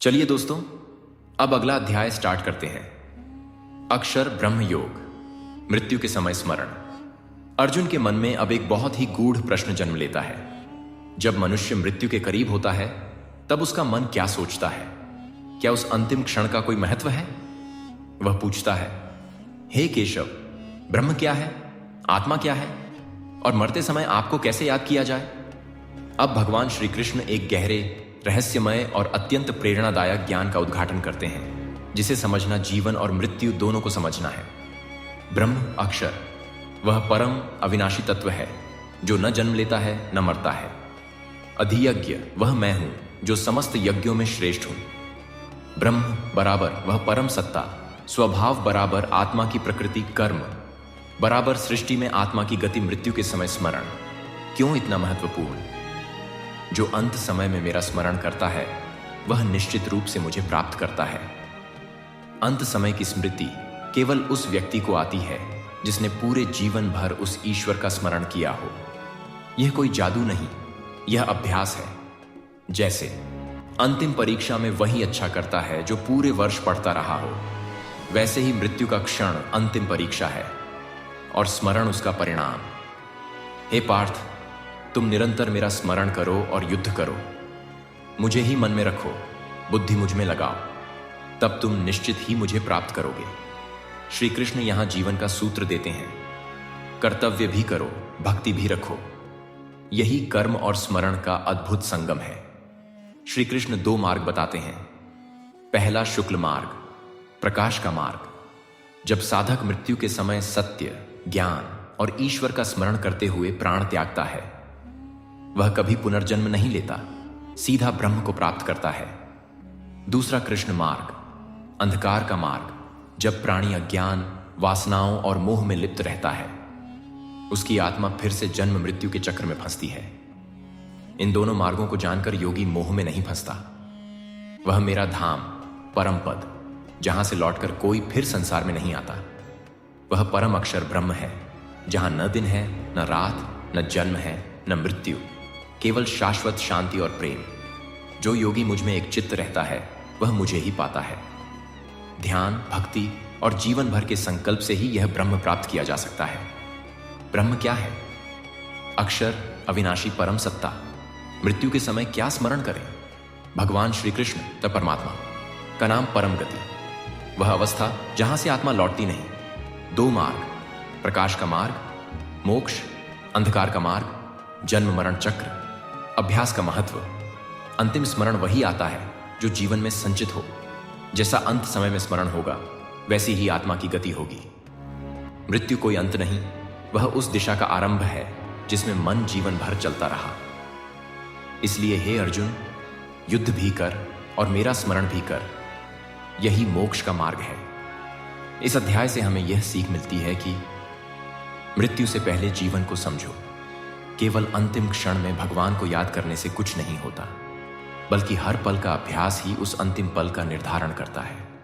चलिए दोस्तों, अब अगला अध्याय स्टार्ट करते हैं। अक्षर ब्रह्म योग, मृत्यु के समय स्मरण। अर्जुन के मन में अब एक बहुत ही गूढ़ प्रश्न जन्म लेता है। जब मनुष्य मृत्यु के करीब होता है तब उसका मन क्या सोचता है? क्या उस अंतिम क्षण का कोई महत्व है? वह पूछता है, हे केशव, ब्रह्म क्या है, आत्मा क्या है, और मरते समय आपको कैसे याद किया जाए? अब भगवान श्री कृष्ण एक गहरे, रहस्यमय और अत्यंत प्रेरणादायक ज्ञान का उद्घाटन करते हैं, जिसे समझना जीवन और मृत्यु दोनों को समझना है। ब्रह्म अक्षर, वह परम अविनाशी तत्व है जो न जन्म लेता है न मरता है। अधियज्ञ, वह मैं हूं जो समस्त यज्ञों में श्रेष्ठ हूं। ब्रह्म बराबर वह परम सत्ता, स्वभाव बराबर आत्मा की प्रकृति कर्म, बराबर सृष्टि में आत्मा की गति मृत्यु के समय स्मरण। क्यों इतना महत्वपूर्ण? जो अंत समय में मेरा स्मरण करता है वह निश्चित रूप से मुझे प्राप्त करता है। अंत समय की स्मृति केवल उस व्यक्ति को आती है जिसने पूरे जीवन भर उस ईश्वर का स्मरण किया हो। यह कोई जादू नहीं, यह अभ्यास है। जैसे अंतिम परीक्षा में वही अच्छा करता है जो पूरे वर्ष पढ़ता रहा हो, वैसे ही मृत्यु का क्षण अंतिम परीक्षा है और स्मरण उसका परिणाम। हे पार्थ, तुम निरंतर मेरा स्मरण करो और युद्ध करो। मुझे ही मन में रखो, बुद्धि मुझ में लगाओ, तब तुम निश्चित ही मुझे प्राप्त करोगे। श्री कृष्ण यहां जीवन का सूत्र देते हैं। कर्तव्य भी करो, भक्ति भी रखो। यही कर्म और स्मरण का अद्भुत संगम है। श्री कृष्ण दो मार्ग बताते हैं। पहला शुक्ल मार्ग, प्रकाश का मार्ग। जब साधक मृत्यु के समय सत्य, ज्ञान और ईश्वर का स्मरण करते हुए प्राण त्यागता है, वह कभी पुनर्जन्म नहीं लेता, सीधा ब्रह्म को प्राप्त करता है। दूसरा कृष्ण मार्ग, अंधकार का मार्ग। जब प्राणी अज्ञान, वासनाओं और मोह में लिप्त रहता है, उसकी आत्मा फिर से जन्म मृत्यु के चक्र में फंसती है। इन दोनों मार्गों को जानकर योगी मोह में नहीं फंसता। वह मेरा धाम, परम पद, जहां से लौटकर कोई फिर संसार में नहीं आता। वह परम अक्षर ब्रह्म है, जहां न दिन है, न रात, न जन्म है, न मृत्यु, केवल शाश्वत शांति और प्रेम। जो योगी मुझ में एक चित्त रहता है वह मुझे ही पाता है। ध्यान, भक्ति और जीवन भर के संकल्प से ही यह ब्रह्म प्राप्त किया जा सकता है। ब्रह्म क्या है? अक्षर, अविनाशी परम सत्ता। मृत्यु के समय क्या स्मरण करें? भगवान श्री कृष्ण द परमात्मा का नाम परम गति, वह अवस्था जहां से आत्मा लौटती नहीं। दो मार्ग, प्रकाश का मार्ग, मोक्ष, अंधकार का मार्ग, जन्म मरण चक्र। अभ्यास का महत्व, अंतिम स्मरण वही आता है जो जीवन में संचित हो। जैसा अंत समय में स्मरण होगा वैसी ही आत्मा की गति होगी। मृत्यु कोई अंत नहीं, वह उस दिशा का आरंभ है जिसमें मन जीवन भर चलता रहा। इसलिए हे अर्जुन, युद्ध भी कर और मेरा स्मरण भी कर। यही मोक्ष का मार्ग है। इस अध्याय से हमें यह सीख मिलती है कि मृत्यु से पहले जीवन को समझो। केवल अंतिम क्षण में भगवान को याद करने से कुछ नहीं होता, बल्कि हर पल का अभ्यास ही उस अंतिम पल का निर्धारण करता है।